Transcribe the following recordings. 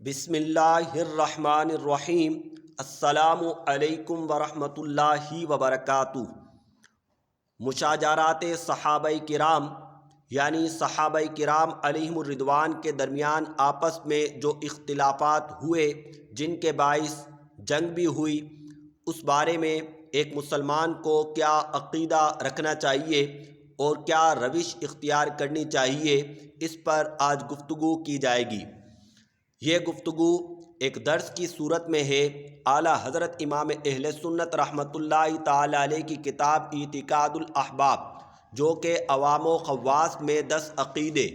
بسم اللہ الرحمن الرحیم۔ السلام علیکم ورحمۃ اللہ وبرکاتہ۔ مشاجرات صحابہ کرام یعنی صحابہ کرام علیہم الرضوان کے درمیان آپس میں جو اختلافات ہوئے جن کے باعث جنگ بھی ہوئی، اس بارے میں ایک مسلمان کو کیا عقیدہ رکھنا چاہیے اور کیا روش اختیار کرنی چاہیے، اس پر آج گفتگو کی جائے گی۔ یہ گفتگو ایک درس کی صورت میں ہے۔ اعلیٰ حضرت امام اہل سنت رحمۃ اللہ تعالی علیہ کی کتاب اعتقاد الاحباب، جو کہ عوام و خواص میں 10 عقیدے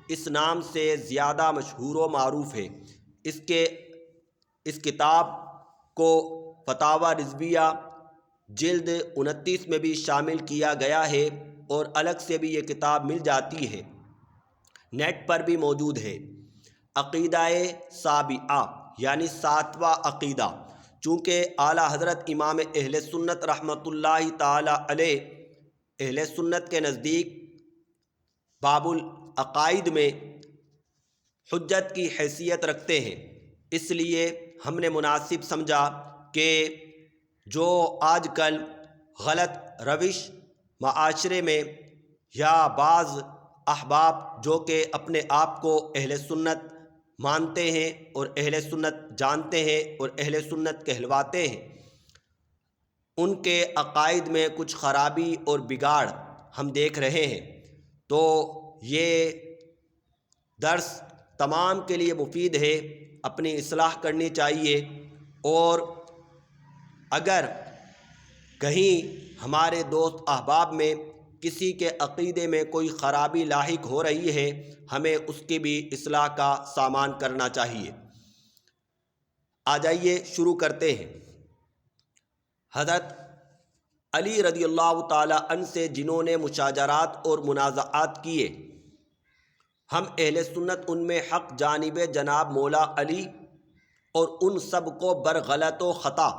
اس نام سے زیادہ مشہور و معروف ہے، اس کتاب کو فتاوی رضویہ جلد 29 میں بھی شامل کیا گیا ہے، اور الگ سے بھی یہ کتاب مل جاتی ہے، نیٹ پر بھی موجود ہے۔ عقیدہ سابعہ یعنی 7واں عقیدہ، چونکہ اعلیٰ حضرت امام اہل سنت رحمۃ اللہ تعالی علیہ اہل سنت کے نزدیک باب العقائد میں حجت کی حیثیت رکھتے ہیں، اس لیے ہم نے مناسب سمجھا کہ جو آج کل غلط روش معاشرے میں یا بعض احباب جو کہ اپنے آپ کو اہل سنت مانتے ہیں اور اہل سنت جانتے ہیں اور اہل سنت کہلواتے ہیں، ان کے عقائد میں کچھ خرابی اور بگاڑ ہم دیکھ رہے ہیں، تو یہ درس تمام کے لیے مفید ہے، اپنی اصلاح کرنی چاہیے، اور اگر کہیں ہمارے دوست احباب میں کسی کے عقیدے میں کوئی خرابی لاحق ہو رہی ہے، ہمیں اس کی بھی اصلاح کا سامان کرنا چاہیے۔ آ جائیے شروع کرتے ہیں۔ حضرت علی رضی اللہ تعالی عنہ سے جنہوں نے مشاجرات اور منازعات کیے، ہم اہل سنت ان میں حق جانب جناب مولا علی اور ان سب کو برغلط و خطا،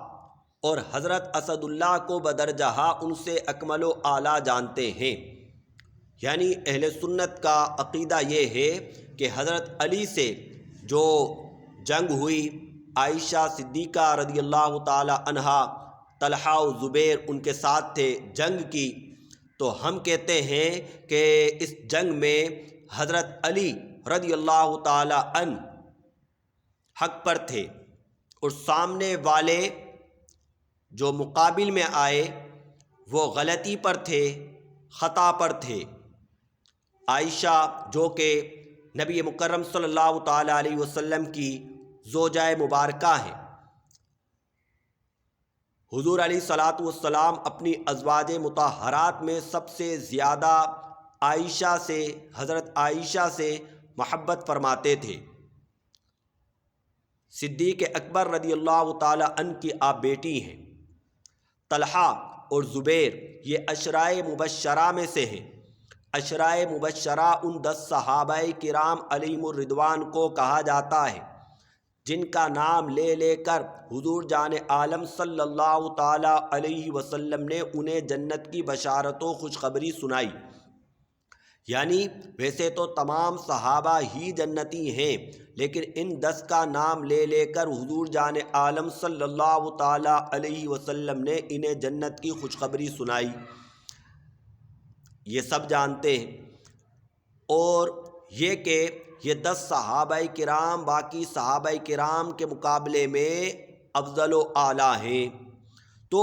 اور حضرت اسد اللہ کو بدرجہ ان سے اکمل و اعلیٰ جانتے ہیں۔ یعنی اہل سنت کا عقیدہ یہ ہے کہ حضرت علی سے جو جنگ ہوئی، عائشہ صدیقہ رضی اللہ تعالی عنہا، طلحہ و زبیر ان کے ساتھ تھے، جنگ کی، تو ہم کہتے ہیں کہ اس جنگ میں حضرت علی رضی اللہ تعالی عنہ حق پر تھے، اور سامنے والے جو مقابل میں آئے وہ غلطی پر تھے، خطا پر تھے۔ عائشہ جو کہ نبی مکرم صلی اللہ تعالی علیہ وسلم کی زوجہ مبارکہ ہیں، حضور علیہ الصلاۃ والسلام اپنی ازواج مطہرات میں سب سے زیادہ عائشہ سے، حضرت عائشہ سے محبت فرماتے تھے۔ صدیق اکبر رضی اللہ تعالی عنہ کی آپ بیٹی ہیں۔ طلحہ اور زبیر یہ عشرۂ مبشرہ میں سے ہیں۔ عشرۂ مبشرہ ان 10 صحابہ کرام علیہم الرضوان کو کہا جاتا ہے جن کا نام لے لے کر حضور جان عالم صلی اللہ تعالی علیہ وسلم نے انہیں جنت کی بشارت و خوشخبری سنائی۔ یعنی ویسے تو تمام صحابہ ہی جنتی ہیں، لیکن ان 10 کا نام لے لے کر حضور جان عالم صلی اللہ تعالی علیہ وسلم نے انہیں جنت کی خوشخبری سنائی، یہ سب جانتے ہیں۔ اور یہ کہ یہ 10 صحابہ کرام باقی صحابہ کرام کے مقابلے میں افضل و اعلیٰ ہیں، تو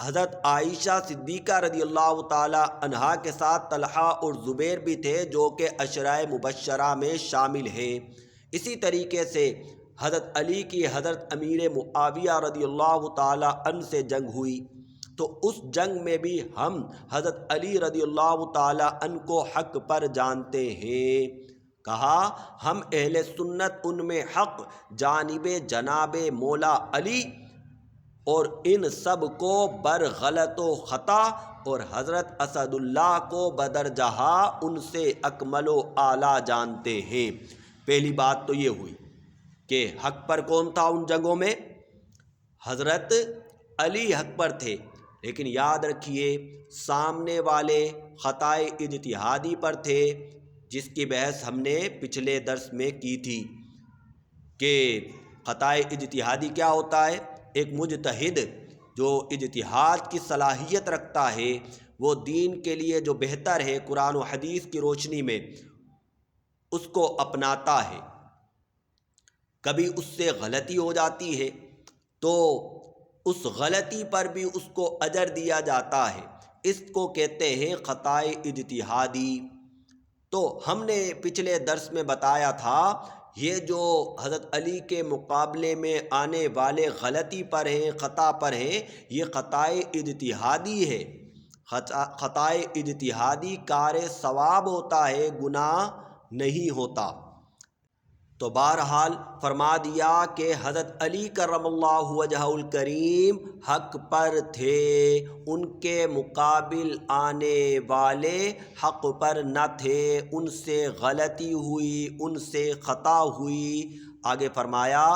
حضرت عائشہ صدیقہ رضی اللہ تعالی عنہا کے ساتھ طلحہ اور زبیر بھی تھے جو کہ عشرۂ مبشرہ میں شامل ہیں۔ اسی طریقے سے حضرت علی کی حضرت امیر معاویہ رضی اللہ تعالی عنہ سے جنگ ہوئی، تو اس جنگ میں بھی ہم حضرت علی رضی اللہ تعالی عنہ کو حق پر جانتے ہیں۔ کہا ہم اہل سنت ان میں حق جانب جناب مولا علی اور ان سب کو برغلط و خطا، اور حضرت اسد اللہ کو بدرجہ ان سے اکمل و اعلیٰ جانتے ہیں۔ پہلی بات تو یہ ہوئی کہ حق پر کون تھا ان جنگوں میں؟ حضرت علی حق پر تھے، لیکن یاد رکھیے سامنے والے خطائے اجتہادی پر تھے، جس کی بحث ہم نے پچھلے درس میں کی تھی۔ کہ خطائے اجتہادی کیا ہوتا ہے؟ ایک مجتہد جو اجتہاد کی صلاحیت رکھتا ہے، وہ دین کے لیے جو بہتر ہے قرآن و حدیث کی روشنی میں اس کو اپناتا ہے، کبھی اس سے غلطی ہو جاتی ہے تو اس غلطی پر بھی اس کو اجر دیا جاتا ہے، اس کو کہتے ہیں خطائے اجتہادی۔ تو ہم نے پچھلے درس میں بتایا تھا یہ جو حضرت علی کے مقابلے میں آنے والے غلطی پر ہیں، خطا پر ہیں، یہ خطائے اجتہادی ہے۔ خطائے اجتہادی کار ثواب ہوتا ہے، گناہ نہیں ہوتا۔ تو بہرحال فرما دیا کہ حضرت علی کرم اللہ وجہہ الکریم حق پر تھے، ان کے مقابل آنے والے حق پر نہ تھے، ان سے غلطی ہوئی، ان سے خطا ہوئی۔ آگے فرمایا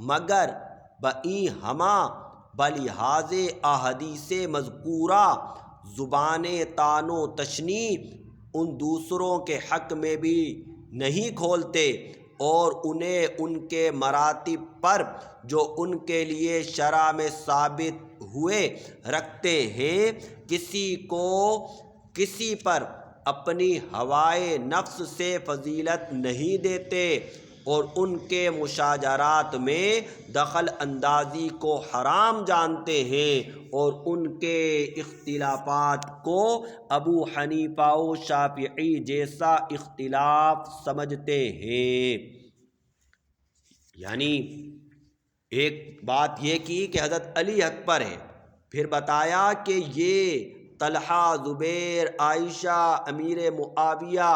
مگر بئیں ہما بلحاظ احادیث مذکورہ زبان طعن و تشنیع ان دوسروں کے حق میں بھی نہیں کھولتے، اور انہیں ان کے مراتب پر جو ان کے لیے شرع میں ثابت ہوئے رکھتے ہیں، کسی کو کسی پر اپنی ہوائے نفس سے فضیلت نہیں دیتے، اور ان کے مشاجرات میں دخل اندازی کو حرام جانتے ہیں، اور ان کے اختلافات کو ابو حنیفہ و شافعی جیسا اختلاف سمجھتے ہیں۔ یعنی ایک بات یہ کی کہ حضرت علی حق پر ہے، پھر بتایا کہ یہ طلحہ، زبیر، عائشہ، امیر معاویہ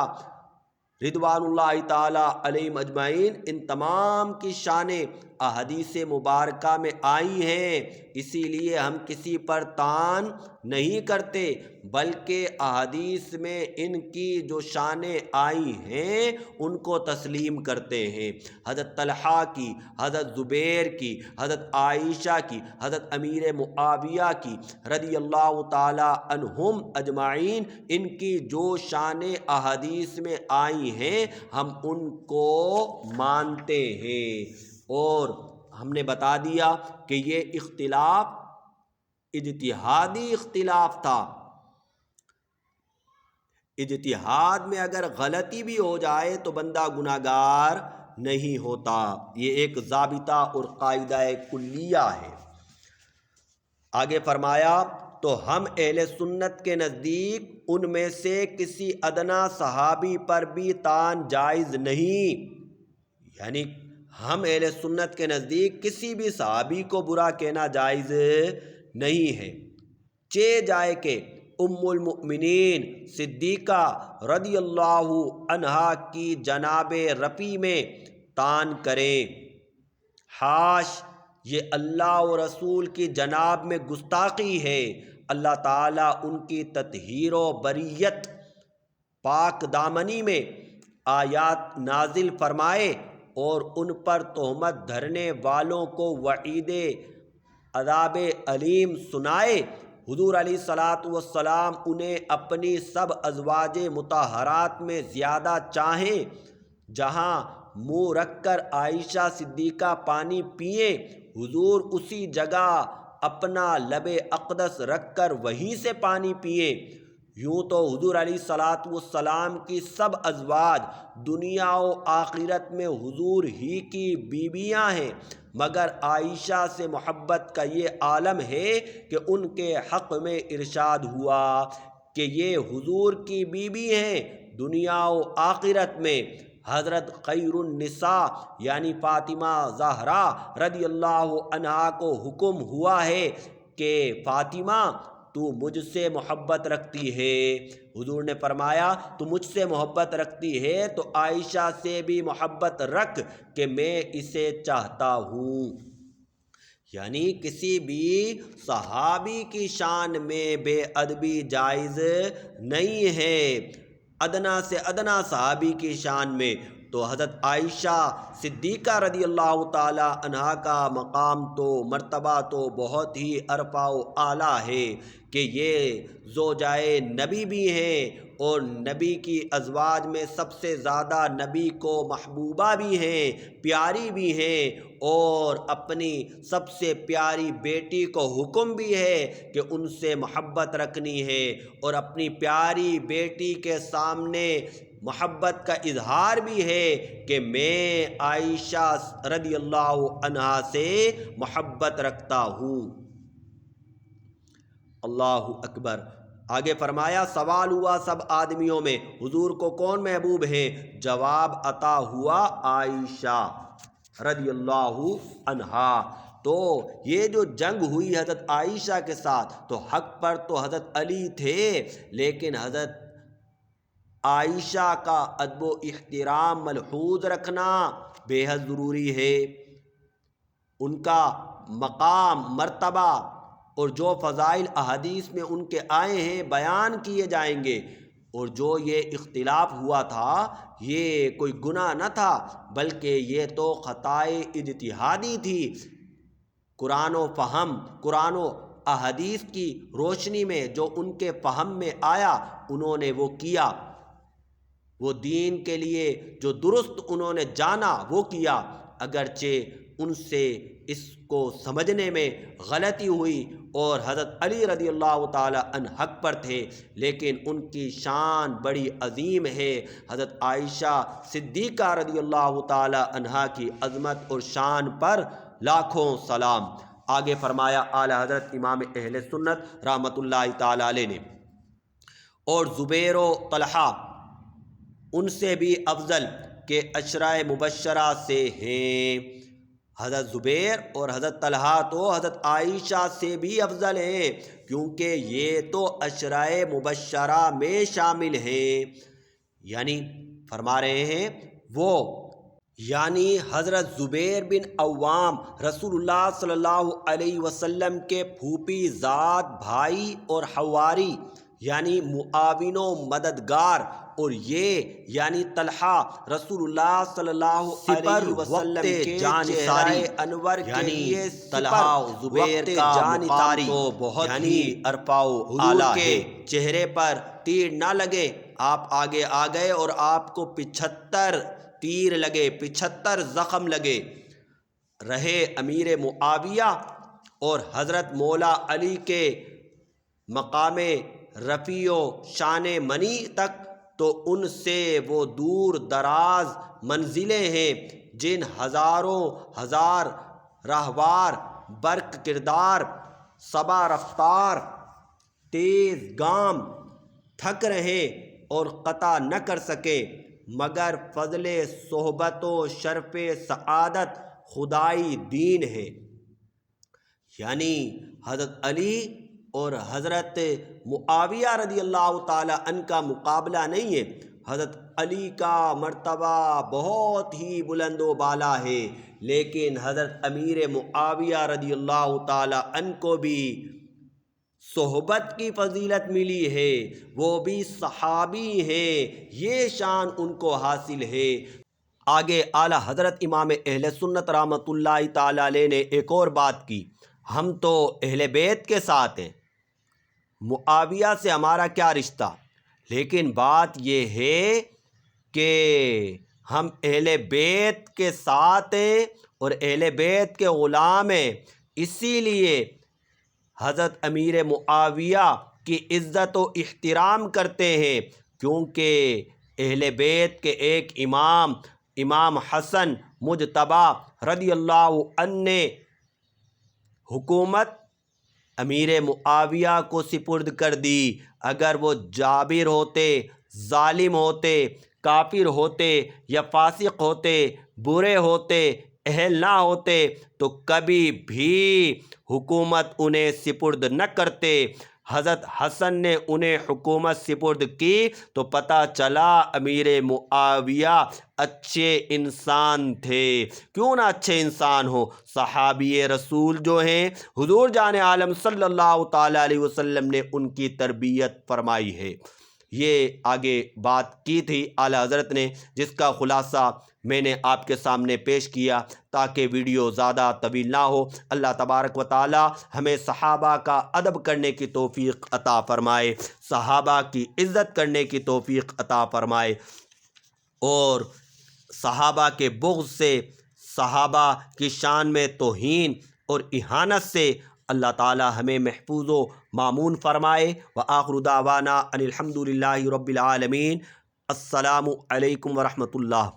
رضوان اللہ تعالی علیہم اجمعین، ان تمام کی شانیں احادیث مبارکہ میں آئی ہیں، اسی لیے ہم کسی پر طعن نہیں کرتے، بلکہ احادیث میں ان کی جو شانیں آئی ہیں ان کو تسلیم کرتے ہیں۔ حضرت طلحہ کی، حضرت زبیر کی، حضرت عائشہ کی، حضرت امیر معاویہ کی رضی اللہ تعالی عنہم اجمعین، ان کی جو شانیں احادیث میں آئی ہیں ہم ان کو مانتے ہیں۔ اور ہم نے بتا دیا کہ یہ اختلاف اجتہادی اختلاف تھا، اجتہاد میں اگر غلطی بھی ہو جائے تو بندہ گناہگار نہیں ہوتا، یہ ایک ضابطہ اور قاعدہ کلیہ ہے۔ آگے فرمایا تو ہم اہل سنت کے نزدیک ان میں سے کسی ادنا صحابی پر بھی طعن جائز نہیں، یعنی ہم اہل سنت کے نزدیک کسی بھی صحابی کو برا کہنا جائز نہیں ہے، چہ جائے کہ ام المؤمنین صدیقہ رضی اللہ عنہا کی جناب رفیع میں طعن کریں، حاش یہ اللہ و رسول کی جناب میں گستاخی ہے، اللہ تعالیٰ ان کی تطہیر و بریت پاک دامنی میں آیات نازل فرمائے اور ان پر تہمت دھرنے والوں کو وعید عذاب علیم سنائے۔ حضور علیہ الصلاۃ والسلام انہیں اپنی سب ازواج مطہرات میں زیادہ چاہیں، جہاں منہ رکھ کر عائشہ صدیقہ پانی پئیں، حضور اسی جگہ اپنا لب اقدس رکھ کر وہیں سے پانی پئیں۔ یوں تو حضور علیہ الصلاۃ والسلام کی سب ازواج دنیا و آخرت میں حضور ہی کی بیویاں ہیں، مگر عائشہ سے محبت کا یہ عالم ہے کہ ان کے حق میں ارشاد ہوا کہ یہ حضور کی بیوی ہیں، دنیا و آخرت میں حضرت خیر النساء یعنی فاطمہ زہرا رضی اللہ عنہا کو حکم ہوا ہے کہ فاطمہ تو مجھ سے محبت رکھتی ہے، حضور نے فرمایا تو مجھ سے محبت رکھتی ہے تو عائشہ سے بھی محبت رکھ کہ میں اسے چاہتا ہوں۔ یعنی کسی بھی صحابی کی شان میں بے ادبی جائز نہیں ہے، ادنا سے ادنا صحابی کی شان میں تو حضرت عائشہ صدیقہ رضی اللہ تعالی عنہا کا مقام تو مرتبہ تو بہت ہی ارفع و اعلیٰ ہے کہ یہ زوجائے نبی بھی ہیں اور نبی کی ازواج میں سب سے زیادہ نبی کو محبوبہ بھی ہیں، پیاری بھی ہیں، اور اپنی سب سے پیاری بیٹی کو حکم بھی ہے کہ ان سے محبت رکھنی ہے، اور اپنی پیاری بیٹی کے سامنے محبت کا اظہار بھی ہے کہ میں عائشہ رضی اللہ عنہا سے محبت رکھتا ہوں۔ اللہ اکبر۔ آگے فرمایا سوال ہوا سب آدمیوں میں حضور کو کون محبوب ہے؟ جواب عطا ہوا عائشہ رضی اللہ عنہا۔ تو یہ جو جنگ ہوئی حضرت عائشہ کے ساتھ تو حق پر تو حضرت علی تھے، لیکن حضرت عائشہ کا ادب و احترام ملحوظ رکھنا بے حد ضروری ہے۔ ان کا مقام، مرتبہ اور جو فضائل احادیث میں ان کے آئے ہیں بیان کیے جائیں گے۔ اور جو یہ اختلاف ہوا تھا یہ کوئی گناہ نہ تھا، بلکہ یہ تو خطائے اجتہادی تھی۔ قرآن و فہم، قرآن و احادیث کی روشنی میں جو ان کے فہم میں آیا انہوں نے وہ کیا، وہ دین کے لیے جو درست انہوں نے جانا وہ کیا، اگرچہ ان سے اس کو سمجھنے میں غلطی ہوئی اور حضرت علی رضی اللہ تعالی عنہ حق پر تھے، لیکن ان کی شان بڑی عظیم ہے۔ حضرت عائشہ صدیقہ رضی اللہ تعالی عنہا کی عظمت اور شان پر لاکھوں سلام۔ آگے فرمایا اعلی حضرت امام اہل سنت رحمۃ اللہ تعالی علیہ نے، اور زبیر و طلحہ ان سے بھی افضل کہ عشرۂ مبشرہ سے ہیں۔ حضرت زبیر اور حضرت طلحہ تو حضرت عائشہ سے بھی افضل ہیں، کیونکہ یہ تو عشرۂ مبشرہ میں شامل ہیں۔ یعنی فرما رہے ہیں وہ، یعنی حضرت زبیر بن عوام رسول اللہ صلی اللہ علیہ وسلم کے پھوپھی زاد بھائی اور حواری یعنی معاون و مددگار، اور یہ یعنی طلحہ رسول اللہ صلی اللہ علیہ وسلم کے جانصاری انور یعنی طلحہ زبیر کا مقام تو بہت ہی ارفع و اعلیٰ ہے۔ چہرے پر تیر نہ لگے، آپ آگے آ گئے اور آپ کو 75 تیر لگے، 75 زخم لگے، رہے امیر معاویہ اور حضرت مولا علی کے مقام رفیع و شان منی تک، تو ان سے وہ دور دراز منزلیں ہیں جن ہزاروں ہزار راہوار برق کردار صبا رفتار تیز گام تھک رہے اور قطع نہ کر سکے، مگر فضل صحبت و شرف سعادت خدائی دین ہے۔ یعنی حضرت علی اور حضرت معاویہ رضی اللہ تعالی عنہ کا مقابلہ نہیں ہے۔ حضرت علی کا مرتبہ بہت ہی بلند و بالا ہے، لیکن حضرت امیر معاویہ رضی اللہ تعالی عنہ کو بھی صحبت کی فضیلت ملی ہے، وہ بھی صحابی ہیں، یہ شان ان کو حاصل ہے۔ آگے اعلیٰ حضرت امام اہل سنت رحمۃ اللہ تعالی علیہ نے ایک اور بات کی، ہم تو اہل بیت کے ساتھ ہیں، معاویہ سے ہمارا کیا رشتہ؟ لیکن بات یہ ہے کہ ہم اہل بیت کے ساتھ ہیں اور اہل بیت کے غلام ہیں، اسی لیے حضرت امیر معاویہ کی عزت و احترام کرتے ہیں، کیونکہ اہل بیت کے ایک امام حسن مجتبی رضی اللہ عنہ نے حکومت امیر معاویہ کو سپرد کر دی۔ اگر وہ جابر ہوتے، ظالم ہوتے، کافر ہوتے یا فاسق ہوتے، برے ہوتے، اہل نہ ہوتے تو کبھی بھی حکومت انہیں سپرد نہ کرتے۔ حضرت حسن نے انہیں حکومت سپرد کی تو پتہ چلا امیر معاویہ اچھے انسان تھے۔ کیوں نہ اچھے انسان ہو، صحابی رسول جو ہیں حضور جان عالم صلی اللہ تعالی علیہ وسلم نے ان کی تربیت فرمائی ہے۔ یہ آگے بات کی تھی اعلیٰ حضرت نے، جس کا خلاصہ میں نے آپ کے سامنے پیش کیا تاکہ ویڈیو زیادہ طویل نہ ہو۔ اللہ تبارک و تعالی ہمیں صحابہ کا ادب کرنے کی توفیق عطا فرمائے، صحابہ کی عزت کرنے کی توفیق عطا فرمائے، اور صحابہ کے بغض سے، صحابہ کی شان میں توہین اور اہانت سے اللہ تعالی ہمیں محفوظ و مامون فرمائے۔ وآخر دعوانا ان الحمد للہ رب العالمین۔ السلام علیکم ورحمۃ اللہ۔